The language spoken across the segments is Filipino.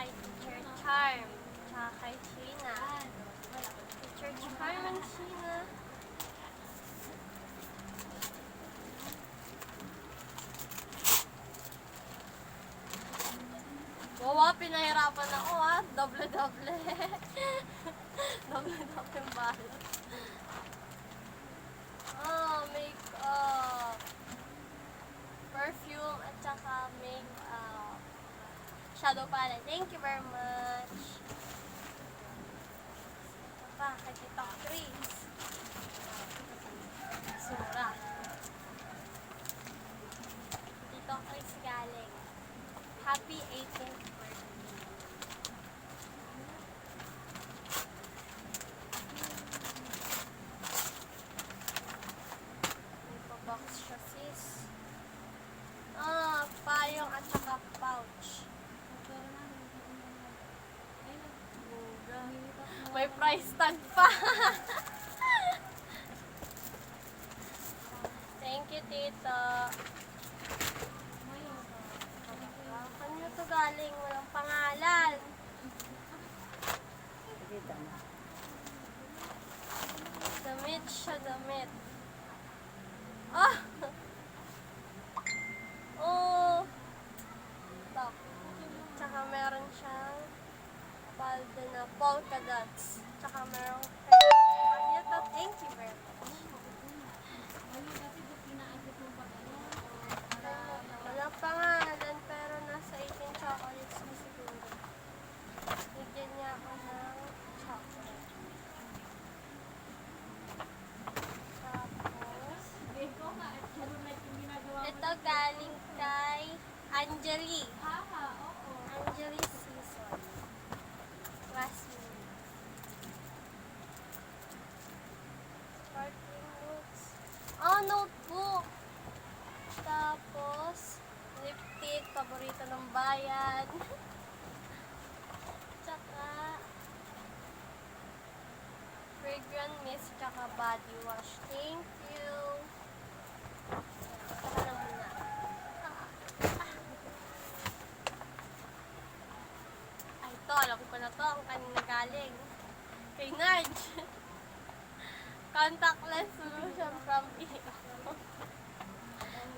kay Teacher Charm, tsaka kay Sheena. Teacher Charm and Sheena. Wow, pinahirapan ako ha. Doble-doble. Doble-doble yung balot. Makeup. Perfume at saka makeup. Shadow palette. Thank you very much. Ito pa, kay Tita Chris. Sura. Tito Chris galing. Happy 18th birthday. May pa-box siya, sis. Payong at saka pouch. May price tag pa. Thank you, Tito. Kanino to galing? Walang pangalan. Damit siya, damit. Ah! Oh! Top. Tsaka meron siyang palda na polka dots. Tsaka meron kanino to? Thank you very much. Walang pangalan pero nasa 18 chocolates na siguro. Bigyan niya ako ng chocolate. Tapos, ito galing kay Anjali. Anjali Season. Classmate. Sparkling notes. Oh, notebook! Tapos, lipstick, paborito ng bayan. Tsaka, fragrant mist, tsaka body wash. Thank you. Tsaka lang muna. Ay, ito, alam ko na to. Ang kanina galing. Kay Narj. Contactless solution from EO.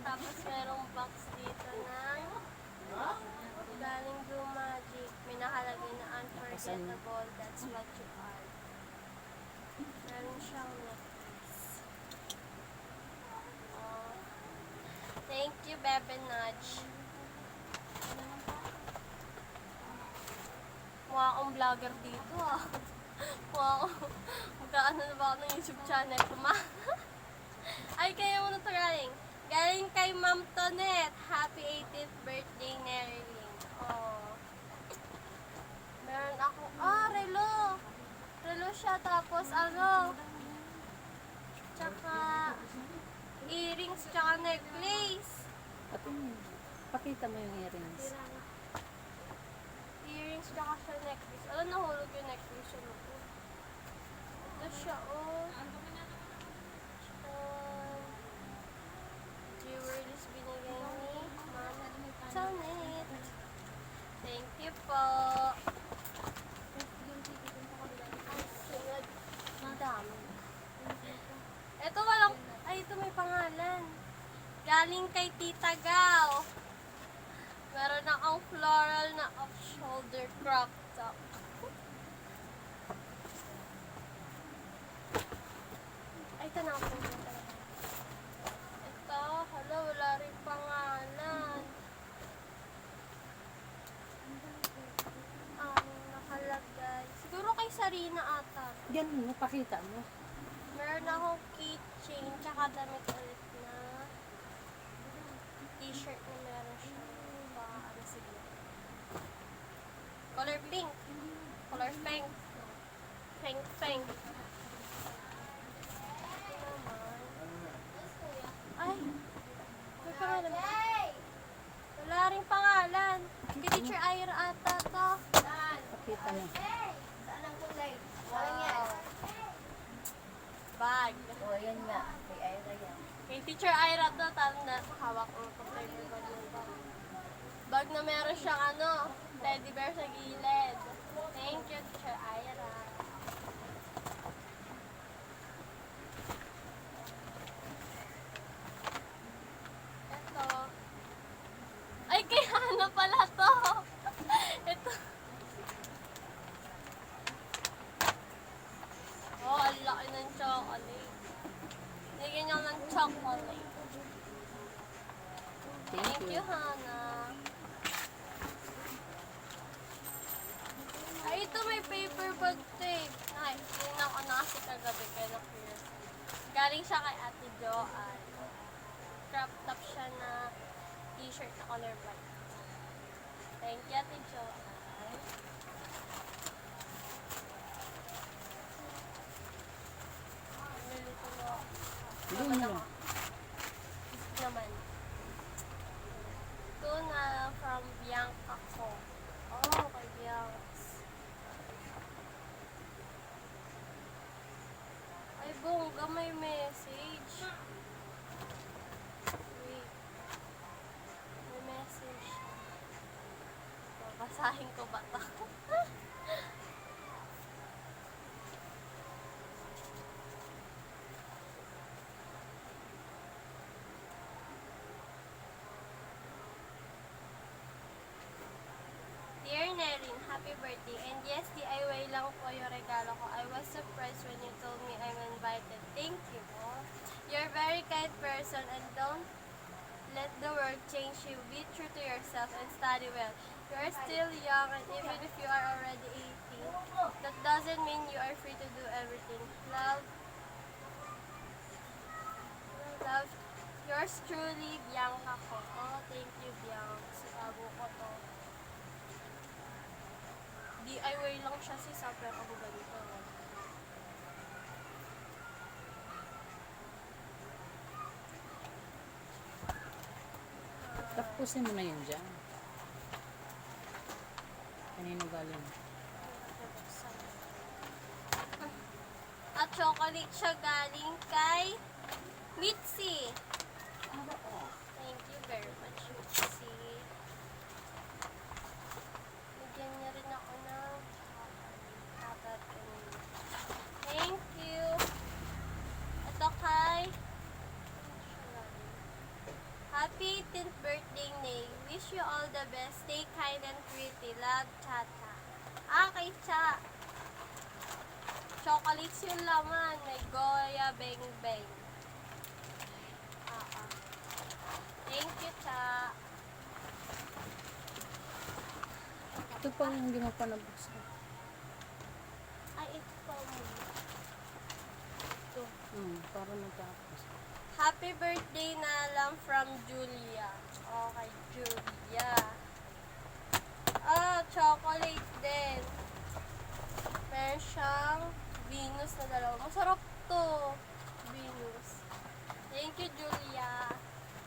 Tapos merong box dito ng galing Do Magic. May nakalagay na unforgettable, that's what you are. Meron siyang necklace. Oh. Thank you, Bebe Nudge. Mukha akong vlogger dito ah. Mukha akong magkaano na ba ako ng YouTube channel ko ma? Ay, kaya mo na ito galing. Galing kay Ma'am Tonet. Happy 18th birthday, Nerilyn. Oh. Meron ako, relo. Relo siya, tapos ano, tsaka earrings, tsaka necklace. Pakita mo yung earrings. Earrings, tsaka siya necklace. Alam, nahulog yung necklace siya. Ito siya, oh. Jewelries binigay ni Ma'am Tonet. Thank you po. Ang sunod. Ang dami. Ito walang, ito may pangalan. Galing kay Tita Gao. Meron akong floral na off-shoulder crop top. Ay, ito na ako. Ito, hala, wala rin pangalan. Ang nakalagay. Siguro kay Sarina ata. Yan mo, pakita mo. Meron akong keychain, tsaka damit ulit na t-shirt na meron siya. Ano siguro? Color pink. Color pink. Pink, pink. Ay, may pangalan ba? Wala rin pangalan. Kay Teacher Ira ata to. Pakita mo. Wow. Bag. O, yan nga. Kay Ira yan. Kay Teacher Ira to, tanda, hawak ko. Bag na meron siyang teddy bear sa gilid. Thank you, Teacher Ira. Ito. Ay, kay Hana pala to. Ito. Oh, ang laki ng chocolate. Nigyan niya ng chocolate. Thank you, Hana. Ay, ito may paper bag tape. Ay, tingnan ko na kasi kagabi kaya na-clear. Galing siya kay Ate Joanne. Crop top siya na t-shirt na color white. Thank you, Ate Joanne. Nilito mo. Doon na lang. Naman. Ito na from Bianca ko. Oh, kay Bianca. Ay, bongga, may message. Wait. May message. Babasahin ko ba ito? Dear Nerin, happy birthday. And yes, DIY lang po yung regalo ko. I was surprised when you told me I'm invited. Thank you. You're a very kind person and don't let the world change you. Be true to yourself and study well. You are still young and even if you are already 18, that doesn't mean you are free to do everything. Love, yours truly, Bianca ko. Oh, thank you, Bianca. Sinago ko to. DIY lang siya si Sapper ako ganito. Tapusin mo na yun dyan. Kanino galing? At chocolate siya galing kay Mitzi. Thank you very much, Mitzi. Bigyan niya rin ako ng chocolate. Thank you. Ito kay Happy 18th birthday, Nay. Wish you all the best. Stay kind and pretty. Love, Chata. Kay Cha. Chocolates yung laman. May Goya, Beng Beng. Thank you, Cha. Ito pa yung hindi mo pa nabuksan. Ay, ito pa muna. Ito. Para matapos. Happy birthday na lang from Julia. Okay, Julia. Chocolate din. Meron siyang Venus na dalawa. Masarap to. Venus. Thank you, Julia.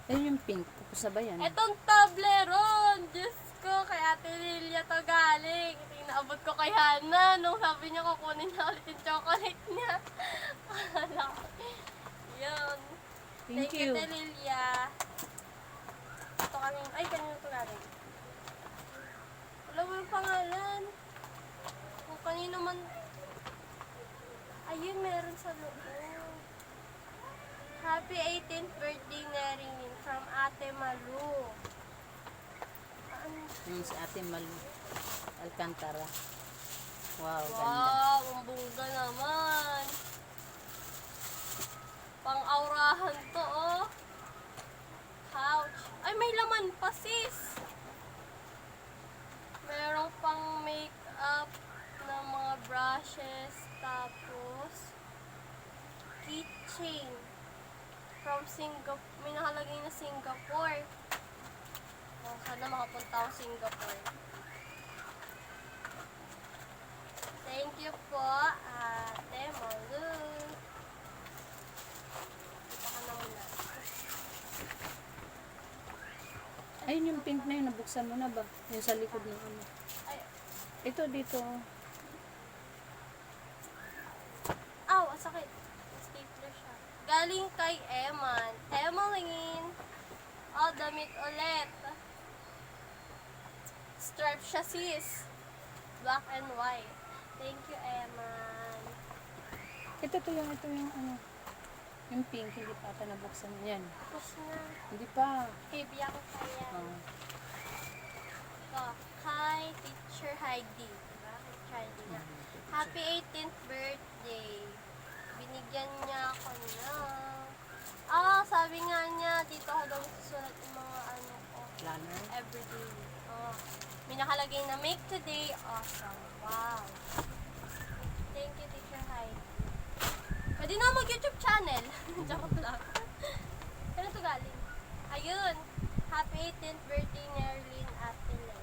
Ayun yung pink. Tapos sabayan. Etong Toblerone. Diyos ko, kay Ate Lilia to galing. Ito yung naabot ko kay Hana. Nung sabi niya kukunin na ulit yung chocolate niya. Yun. Thank you. Ate Lilia. Ito kami. Ay, kanina ito galing. Wala mo yung pangalan. Kung kanino man. Ayun, meron sa loob. Happy 18th birthday, Nerin, from Ate Malu. Yung si Ate Malu Alcantara. Wow, ganda. Wow, ang bongga naman. Pang-aurahan to, oh. Couch. Ay, may laman pa, sis. Merong pang make-up na mga brushes. Tapos, keychain. From Singapore. May nakalagay na Singapore. Oh, sana makapunta ako Singapore. Thank you po, Ate Malu. Dito ka na muna. Ayun yung pink na yun. Nabuksan mo na ba? Yung sa likod ng ano. Ay, Ito dito. aw, sakit. Stapler siya. Galing kay Eman. Emeline. Oh, damit ulit. Stripe siya, sis. Black and white. Thank you, Eman. Ito yung ano. Yung pink, hindi pa ata nabuksan yan. Tapos na. Hindi pa. Kibia ko kaya. Oh. Ito. Hi, Teacher Heidi. Diba? Teacher Heidi na. Happy 18th birthday. Binigyan niya ako sabi nga niya, dito ako daw susulat yung mga ano ko. Planner. Everyday. May nakalagay na make today awesome. Wow. Thank you, Teacher Heidi. Pwede na mag-YouTube channel. Joke lang. Kailan ito galing? Ayun. Happy 18th birthday ni Arlene Atile.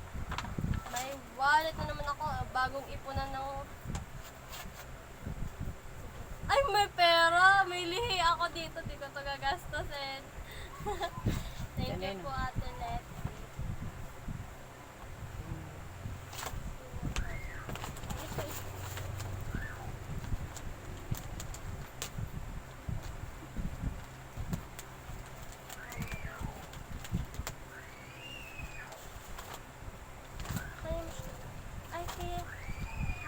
May wallet na naman ako. Bagong ipunan ng... Ay, may pera. May lihi ako dito. Di ko ito gagastosin. Thank you po, Ate Letty.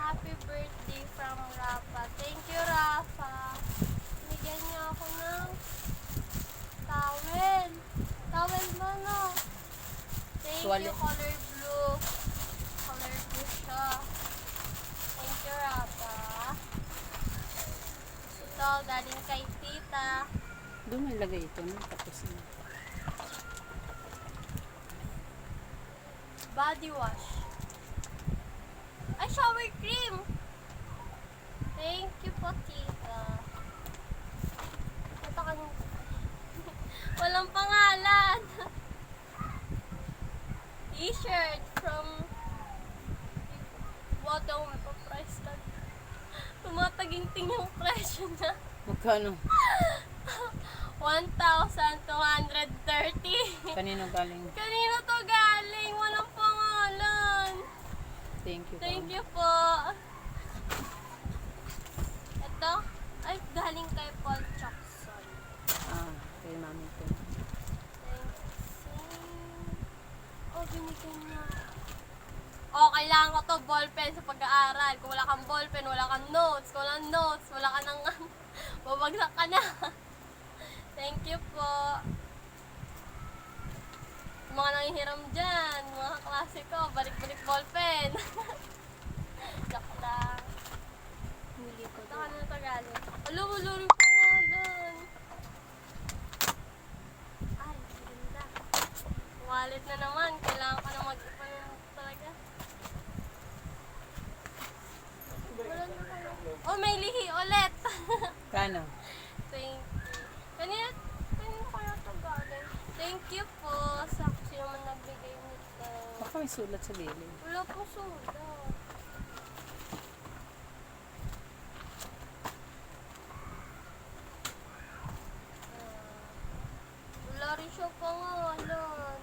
Happy birthday from Rafa. Thank you, Rafa. Bigyan niyo ako ng towel. Towel ba, no? Thank you, color blue. Color blue siya. Thank you, Rafa. Ito, galing kay tita. Doon may lagay ito, no? Tapos na. Body wash. Ay, shower cream. Thank you po, tita. Ito ka walang pangalan. T-shirt from Wadaw, may pa-price tag. Tumataging-ting yung presyo na. Magkano? 1,230. Kanino galing? Kanino to galing? Walang pangalan. Thank you. Thank you po. Ito, ay galing kay Paul Jackson. Kay mami ko. Thanks. Oh, binigyan niya. Oh, kailangan ko to ballpen sa pag-aaral. Kung wala kang ballpen, wala kang notes. Kung wala kang notes, wala ka nang babagsak ka na. Thank you po. Mga nangihiram dyan, mga klase ko, balik-balik ballpen. Joke lang. Huli ko Ito ka na ito galing. Wala rin pangalan. Ay, ganda. Wallet na naman. Kailangan ko na mag-ipon talaga. Wala na pala. Oh, may lihi ulit. Kano? Thank you. Kanina kaya ito galing. Thank you po sa kasi naman nagbigay nito. Baka may sulat sa bili. Wala po sulat. Wala rin siya pangalan.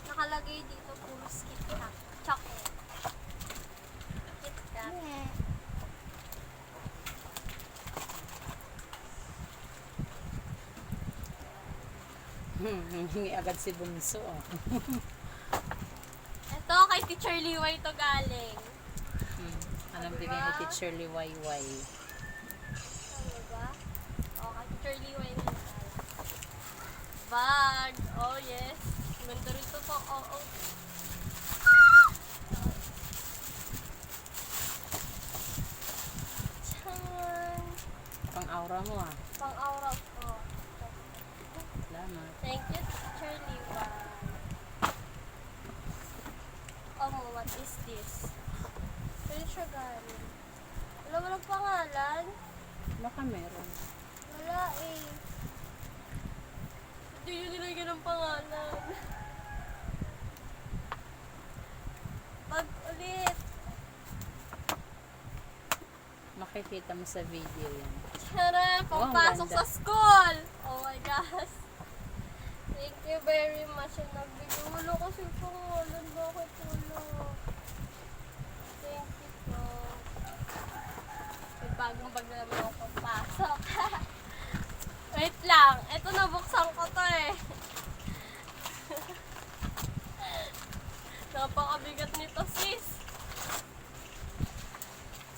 Nakalagay dito puro Kit Kat. Chocolate. Kit Kat. Hingi agad si Bunso. Ito kay Teacher Liway to galing. Anong bigay ni Teacher Liwayway? Ano ba? O, kay Teacher Liway na yun. Bag. Oh, yes. Ganda rito po. Oo. Tiyan. Pang-aura mo Pang-aura ko. Salamat. Thank you, Teacher Liway. What is this? Pwede siya galing. Walang pangalan. Baka meron. Wala eh. Hindi nyo nilagyan ng pangalan. Pag ulit. Makikita mo sa video yan. Tiyara, Oh, ang papasok ganda. sa school. Oh my gosh. Thank you very much. Nagbigay. Wala kasi pangalan. Bakit wala? Thank you po. May bagong bag na naman ako papasok. Wait lang. Ito nabuksan ko to eh. Napakabigat nito, sis.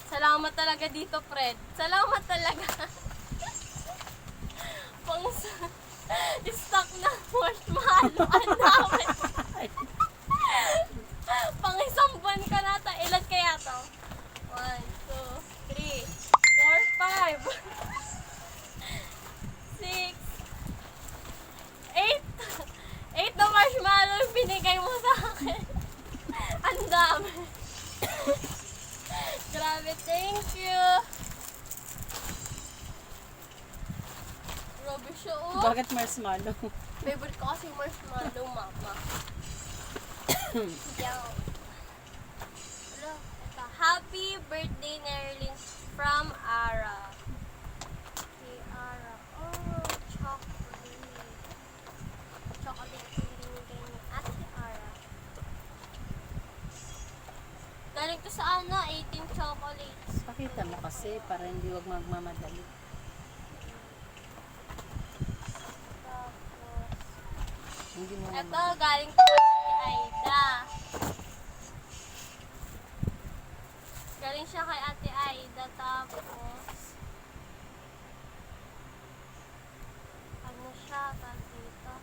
Salamat talaga dito, Fred. Salamat talaga. Pang stock na marshmallow. Ang dami. Pang isang buwan ka nata. Ilan kaya to? 1, 2, 3, 4, 5, 6, 8. 8 na marshmallow yung binigay mo sa akin. Ang dami. Grabe, thank you. Grabe siya, oh. Bakit marshmallow? Favorite ko kasi yung marshmallow, mama. Yo. Hello. Ito. Happy birthday, Nerlin, from Ara. Kay Ara. Oh, chocolate. Chocolate yung binigay ni Ate Ara. Galing to sa ano, 18 chocolates. Pakita mo kasi para hindi wag magmamadali. Tapos, Hindi mo ito, galing to kay Aida. Galing siya kay Ate Aida. Tapos, ano siya, tawag dito.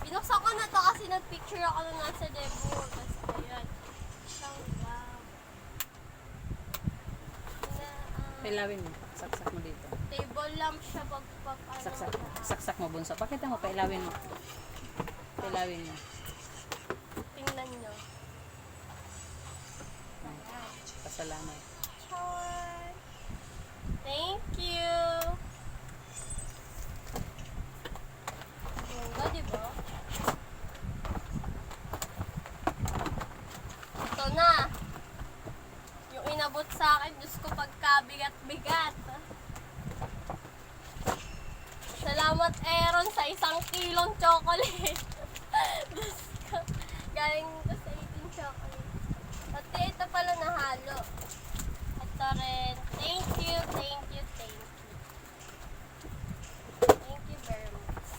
Binuksan ko na to kasi nagpicture ako nung nasa demo. Tapos, ayan. Isang love. pailawin mo. Saksak mo dito. Table lamp siya pag ano. Saksak. Saksak mo bunso. Pakita mo, pailawin mo. Pailawin mo. Tingnan nyo. Ayan. Pasalamat. Char. Thank you. Ganda, diba? Ito na. Yung inabot sa akin, Diyos ko, pagkabigat-bigat. Salamat, Aaron, sa 1 kilong chocolate. Diyos ko. Galing ito sa 18 chocolate. Pati ito pala nahalo. Ito rin. Thank you, thank you, thank you. Thank you very much.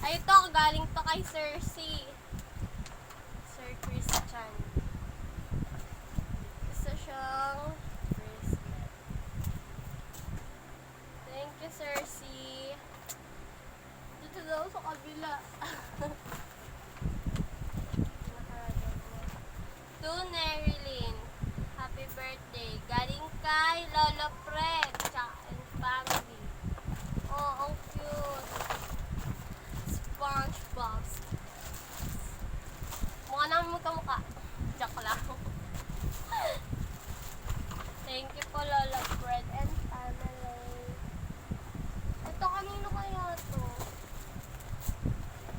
Ay, ito, galing to kay Sir C. Sir Christian. Gusto siyang bracelet. Thank you, Sir C. Dito daw sa kabila. To Nerilyn, happy birthday. Galing kay Lolo Fred, tsaka and family. Oh, ang cute. SpongeBob. Mukha namin magkamukha. Joke lang. Thank you po, Lolo Fred and family. Ito, kanino kaya to?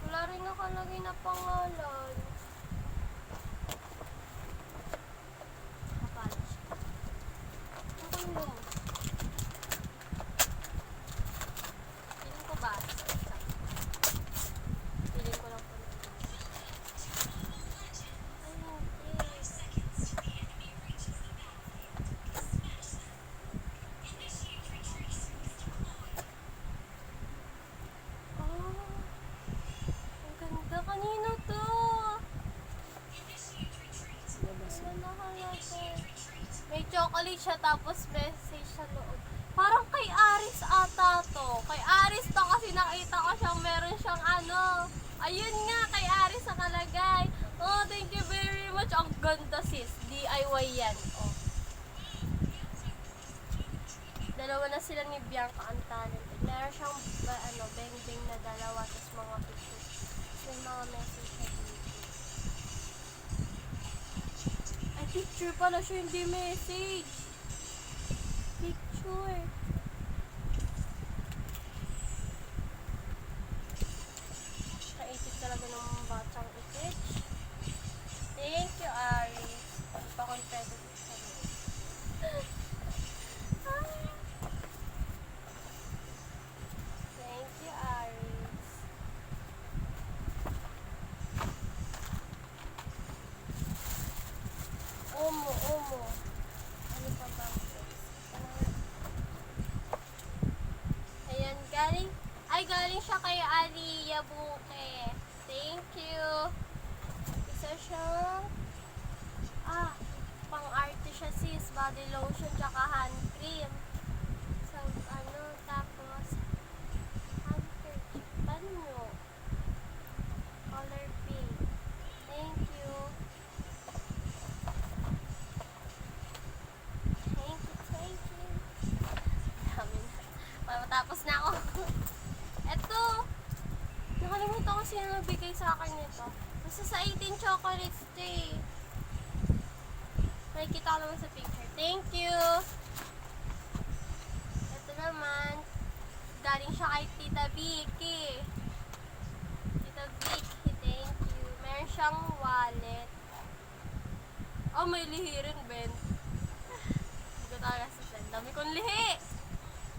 Wala rin nakalagay na pangalan. Kapal siya. Ano mo? Piling ko ba? Piling ko lang po. Ay, hindi. Oh, ang ganda. Kanino to? Ano nakalagay? May chocolate siya tapos message sa loob. Parang kay Aris ata to. Kay Aris to kasi nakita ko siyang meron siyang ano. Ayun nga, kay Aris nakalagay. Oh, thank you very much. Ang ganda, sis. DIY yan. Oh. Dalawa na sila ni Bianca ang talented. Meron siyang beng-beng na dalawa tapos mga pictures. May mga message sa dito. Ay, picture pala siya, hindi message. Picture. Kaisip talaga ng mga batang itich. Thank you, Ari. Pa-confetti sa Thank you, Aris. Umo. Ano pa ba? Ayan, galing siya kay Ali Yabuke. siya sis, body lotion tsaka hand cream. So, tapos, handkerchief, banyo, color pink. Thank you. Thank you. Dami na. Matapos na ako. Eto, nakalimutan ko sino nagbigay sa akin nito. Basta sa 18 chocolates to eh. Nakikita ko naman sa picture. Thank you! Ito naman, galing siya kay Tita Vicky. Tita Vicky, thank you. Meron siyang wallet. Oh, may lihi rin, Ben. Hindi ko talaga sasend. Dami kong lihi!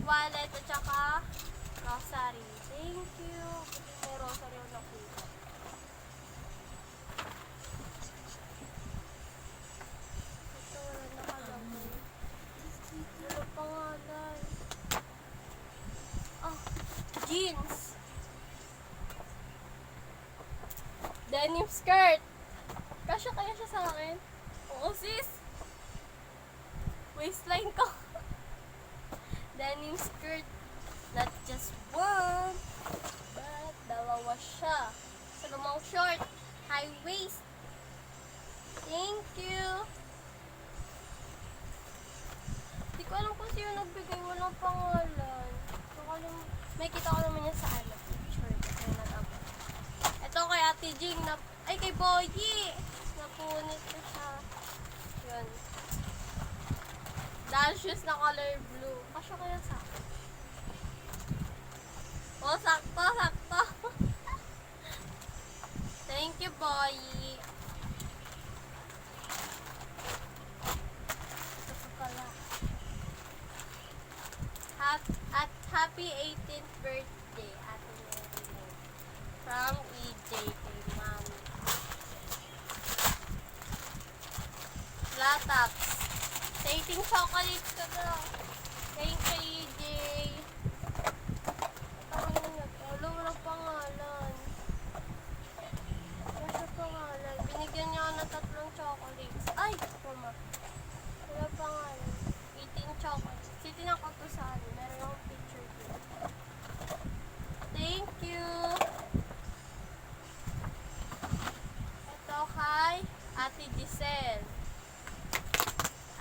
Wallet at saka rosary. Thank you. May rosary ako nakita. Ito, wala nakalagay. Wala pangalan. Oh, jeans. Denim skirt. Kasya kaya siya sa akin? Oo, sis. Waistline ko. Denim skirt. Not just one, but dalawa siya. Sa lumang short. High waist. Thank you. Hindi ko alam kung sino nagbigay. Walang pangalan. May kita ko naman yan sa picture. Kasi nag-abot. Ito kay Ate Jing. Ay, kay Boyi. Napunit ko siya. Yun. Dahil shoes na color blue. Kasya kaya sa akin. Oh, sakto, sakto. Thank you, Boyi. Ito pala. Happy 18th birthday, Ate Mary. From EJ kay Mami. Lataps. Sa 18 chocolates ka daw. Thank you, EJ. Wala, walang pangalan. Wala siya pangalan. Binigyan niya ako ng 3 chocolates. Ay! Mama. Wala pangalan. 18 chocolates. Titignan ko to sa ano. Meron akong picture dito. Thank you! Ito kay Ate Giselle.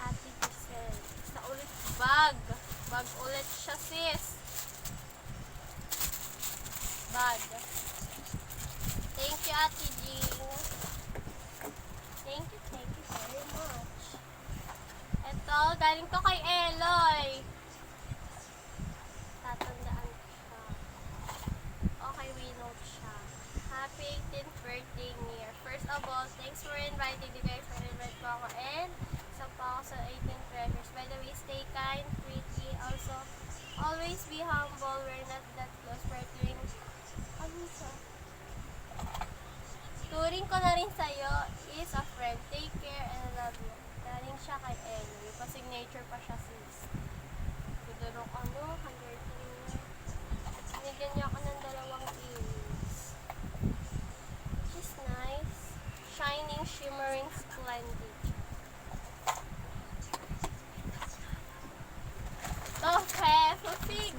Ate Giselle. Sa ulit bag. Bag ulit siya, sis. Bag. Thank you, Ate Jing. Thank you very much. Ito, galing ko kay Eloy. Tatandaan ko siya. Okay, we note siya. Happy 18th birthday, Mir. First of all, thanks for inviting you guys. For-invite po ako. And, isa pa ako sa 18th treasures. By the way, stay kind, pretty. Also, always be humble. We're not that close. We're doing turing ko na rin sa'yo is a friend. Take care and I love you. Galing siya kay Eloy. Pa-signature pa siya, sis. Tudurok handwriting niya. Binigyan niya ako ng 2 earrings. Which is nice. Shining, shimmering, splendid. Oh, Fig!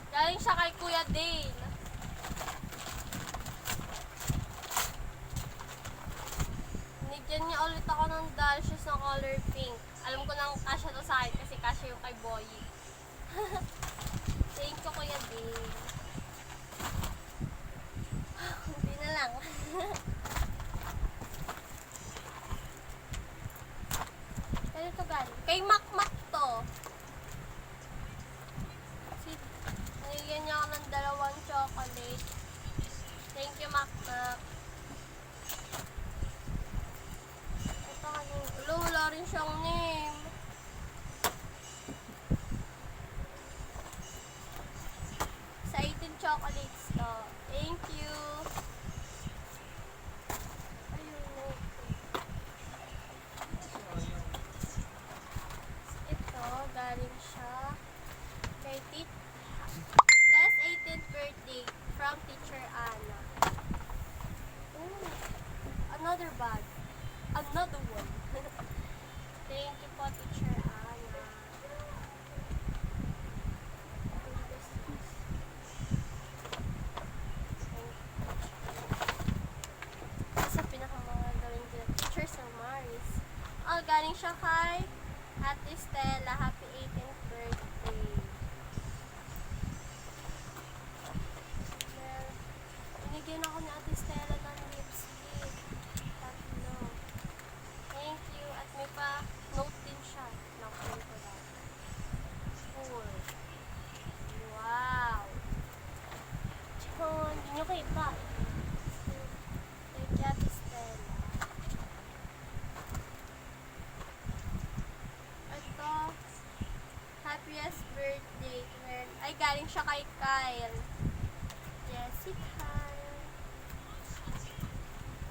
Galing siya kay Kuya Dale. Binigyan niya ulit ako ng doll shoes na color pink. Alam ko nang kasya to sa akin kasi kasya yung kay Boyi. Thank you, Kuya Dale. Hindi na lang. Kaya ito galing. Kay Makmak to. Binigyan niya ako ng 2 chocolate. Thank you, Makmak. Ito kanyang, wala rin siyang name. Sa 18 chocolates to. Thank you. Ayun na. Ito, galing siya kay Last 18th birthday from Teacher Anna. Ooh, another bag. Another one. Thank you po, Teacher Ana. Sa pinakamagaling din, Teacher Sir Maris. Oh, galing siya kay Ate Stella. Happy 18th birthday. Well, binigyan ako ni Ate Stella ng lipstick. Tatlo. Thank you. At may pa note din siya. Nakuha ko lang. Cool. Wow. Tsaka, hindi nyo kita. Thank you, Ate Stella. Ito, happiest birthday. Ay, galing siya kay Kyle. Jessica.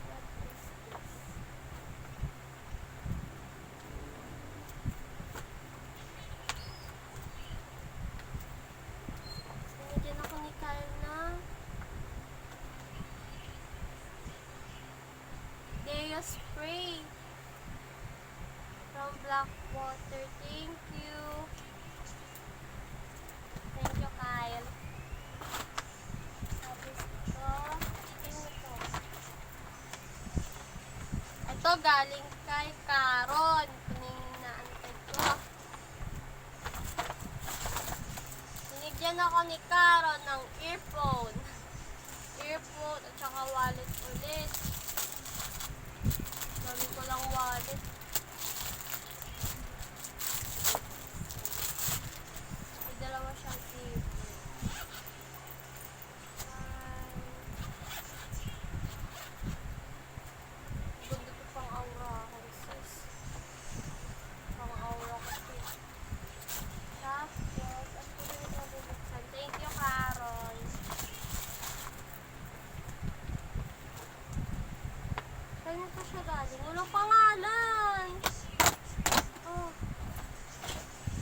What is this? Sinigyan ako ni Kyle ng Deo spray from Blackwater. Thank you. Thank you, Kyle. Tapos ito. Ito. Ito galing kay Karon. Pinaantay ko. Binigyan ako ni Karon ng earphone. Earphone at saka wallet ulit. Dami ko lang wallet. May dalawa siyang earphone. Ganda to pang aura ako, sis. Pang aura ko, sis. Tapos, at ko rin nabubuksan. Thank you, Carol. Saan pa siya galing? Walang pangalan. Oh.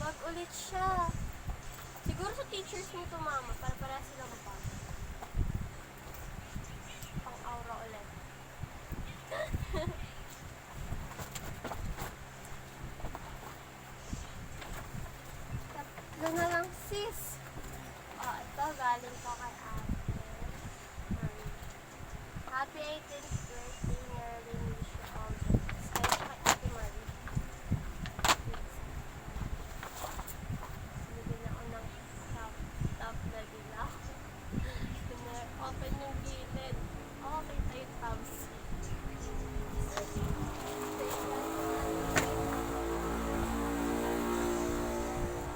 Bag ulit siya. Siguro sa teachers mo to, mama. Para sila mapag. Pang aura ulit. Tatlo na lang, sis. Oh, ito galing pa kay ate. Happy 18th birthday, Marilyn. Wish you all the best. Kaya siya kay ate Marie. Binigyan ako ng top na dila. Open yung gilid. Oh, kita yung tabs.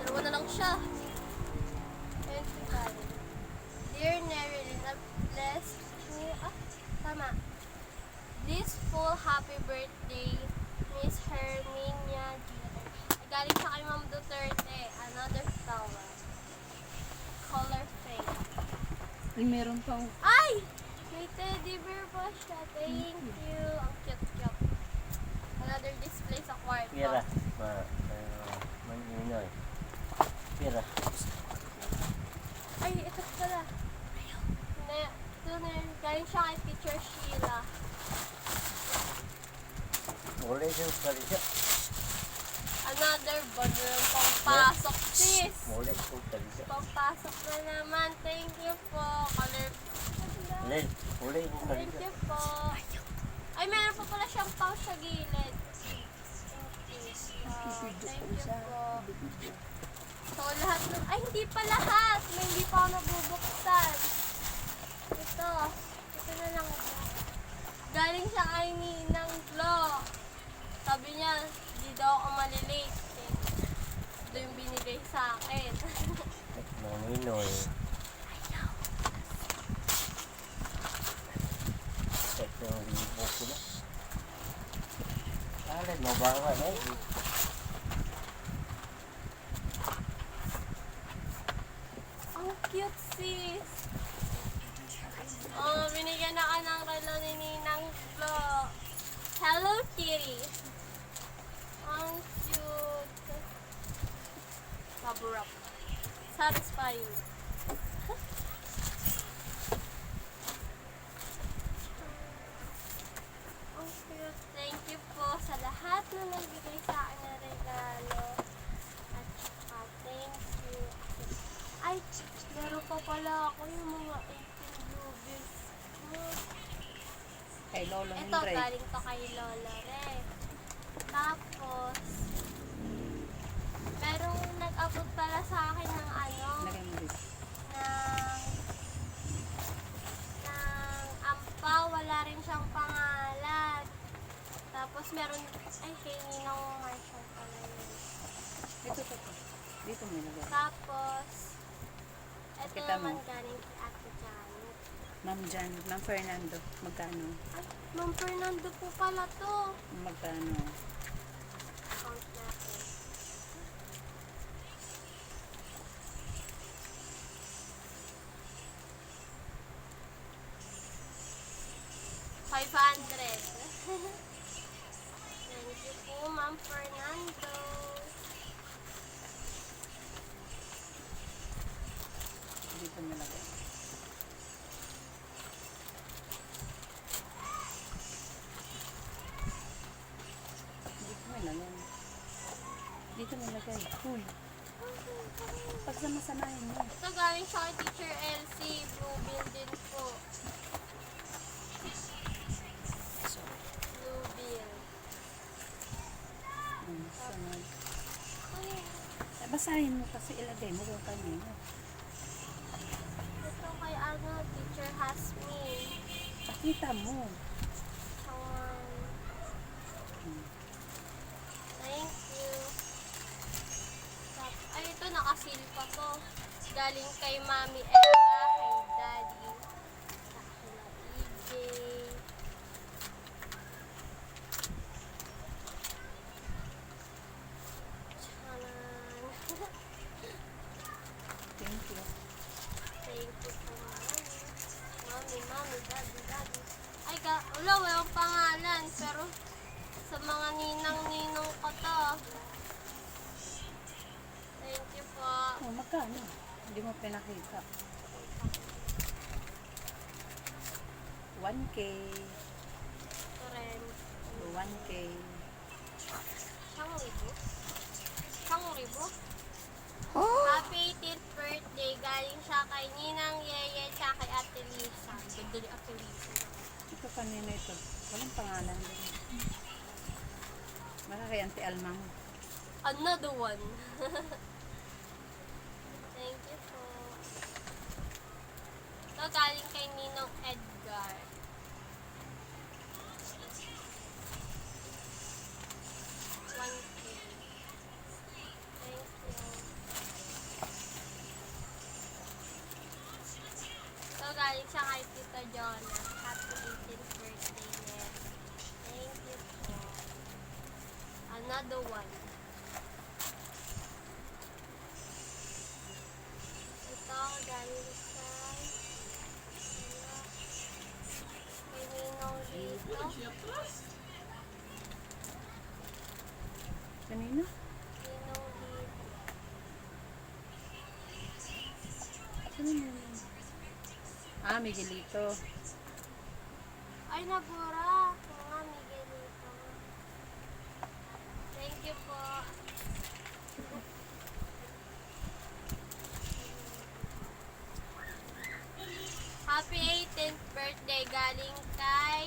Dalawa na lang siya. And dear Marilyn, a blessed tama. Blissful happy birthday, Miss Herminia Jeter. Galing siya kay Ma'am Duterte. Another flower. Color fade. Ay, meron pang Ay! May teddy bear pa siya. Thank you. Ang cute-cute. Another display sa kwarto. Pira. Maninoy. Pira. Ay, ito pala. Hindi. Ito na yun. Galing siya kay Teacher Sheila. Muli siya pala siya. Another bag na yung pampasok, sis. Muli siya pala siya. Pampasok na naman. Thank you po. Color. Lel, muli siya pala Thank siya. you po. Ay, meron pa pala siyang pau sa gilid. Thank you. Thank you po. So, lahat ng... Ay, hindi pa lahat. May hindi pa ako nabubuksan. Ito. Ito na lang. Galing siya kay Ninang Glo. Sabi niya, hindi daw ako malilate. Ito yung binigay sa akin. Maninoy. Ito yung libo ko na. Alin, mabangan eh. Ang cute, sis. Oh, binigyan ako ng relo ni Ninang Glo. Hello, Kitty. Ang cute. Cover up. Satisfying. Ang cute. Thank you po sa lahat na nagbigay sa akin ng Lolo Ito, Henry. galing to kay Lola Re. Tapos, merong nag-abot pala sa akin ng ano, Lagay mo dito. ng ampaw, wala rin siyang pangalan. Tapos meron, ay kay Ninong Marshall pala yun. Ito. Dito mo ilagay. Tapos, ito Kita mo. naman galing kay Ate Janet. Ma'am Fernando. Magkano? Ay, Ma'am Fernando po pala to. Magkano? Count natin. $500. Thank you po, Ma'am Fernando. Dito mo ilagay. Dito mo ilagay. Dito mo ilagay. Uy. Pagsama-samahin mo. Ito galing sa kay Teacher Elsie. Blue bill din po. Blue bill. Sunod. Ay, Basahin mo kasi ilagay mo kung kanino. ito kay ano, Teacher Hasmin. Pakita mo. Thank you. Ay, ito nakasil pa to. Galing kay Mami Ella, kay Daddy, sa kila EJ. Chanan. Thank you. Thank you po, Mami, Daddy. Ay, wala, walang pangalan. Pero, sa mga ninang-ninong ko to. Thank you po. Oh, magkano? Hindi mo pinakita. 1K. Ito rin. 1K. Isang ribo? Happy 18th birthday. Galing siya kay Ninang Yeye at kay Ate Lisa. Ganda ni Ate Lisa. Ito kanina ito. Walang pangalan din. Baka kay Auntie Alma mo. Another one. Thank you po. Ito galing kay Ninong Edgar. One K. Thank you. Ito galing siya kay Tita Jonah. Happy 18th birthday niya. Thank you po. Another one. Ito galing sa kay Ninong dito. Kanina? Ninong dito. Kanina. Ah, Miguelito. Ay, nabura. Mga Miguelito. Thank you po. Happy 18th birthday galing kay...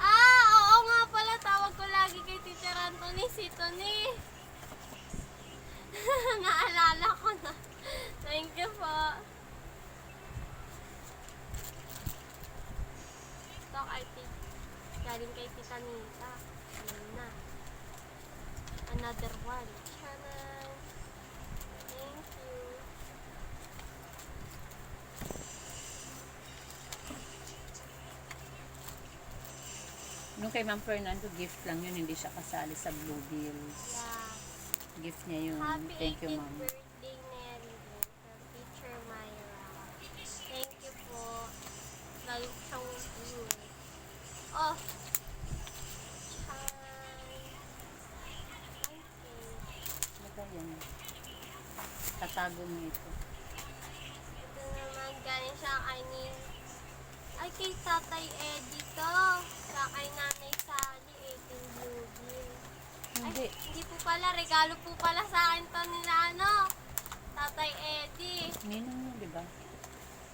oo nga pala. Tawag ko lagi kay Teacher Anthony, si Tony. Naalala ko na. Thank you po. Ito galing kay Tita Nita. Ayun na. Another one. Charan. Thank you. Nung kay Ma'am Fernando, gift lang yun. Hindi siya kasali sa Blue Bills. Yeah. Gift niya yun. Happy Thank you, 18th Ma'am. birthday, Mary Lynn, from Teacher Myra. Thank you po. Galing siyang blue. Oh! Chan. Okay. Ano yan? Tatago mo ito. Ito naman, galing siya kay ay, kay Tatay Eddie to. Sa kay Nanay Sally, 18 blue bill. Hindi. Ay, hindi po pala. Regalo po pala sa akin to nila, ano? Tatay Eddie. Ninong mo, di ba?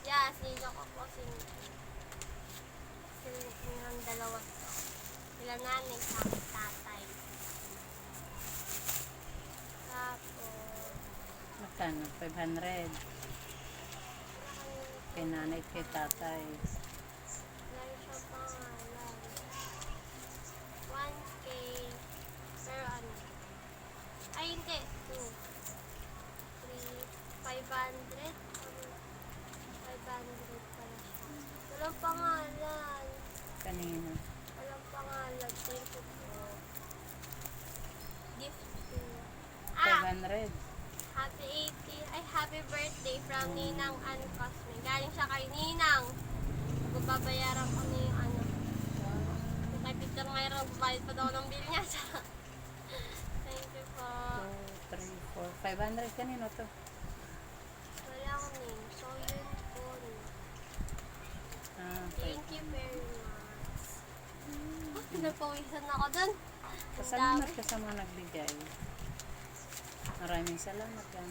Yes, nilo ko po si sila nilang dalawa to. Sila nanay sa tatay. Tapos, Magkano? 500. Kay nanay at kay tatay. wala siya pangalan. 1K. Pero ano? Ay, hindi. 2, 3, 500. 500 pala siya. Walang pangalan. Kanina. Walang pangalan. Thank you po. Gift to. 500. Happy 80. Ay, happy birthday from Ninang Ann Cosme. Galing siya kay Ninang. Babayaran ko na yung ano. Yung kay Peter Mayroon, bayad pa daw ng bill niya. Thank you po. 2, 3, 4. 500 kanino to? Wala akong name. So, yun po. Ah, Thank you very much. Pinapawisan ako dun. Ang Pasalamat dami. ka sa mga nagbigay. Maraming salamat lang.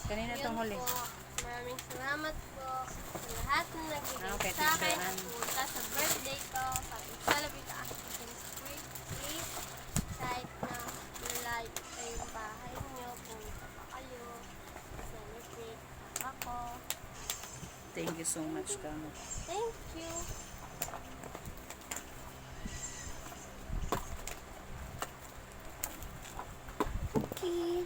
Kanina Yun tong huli. po. Maraming salamat po sa lahat na nagbigay Okay, sa akin. Tito Ann. Punta sa birthday ko. Para i-celebrate ang aking birthday. Kahit na malayo pa yung bahay nyo. Punta pa kayo. Celebrate ako. Thank you so much, Kamo. Thank you. Okay.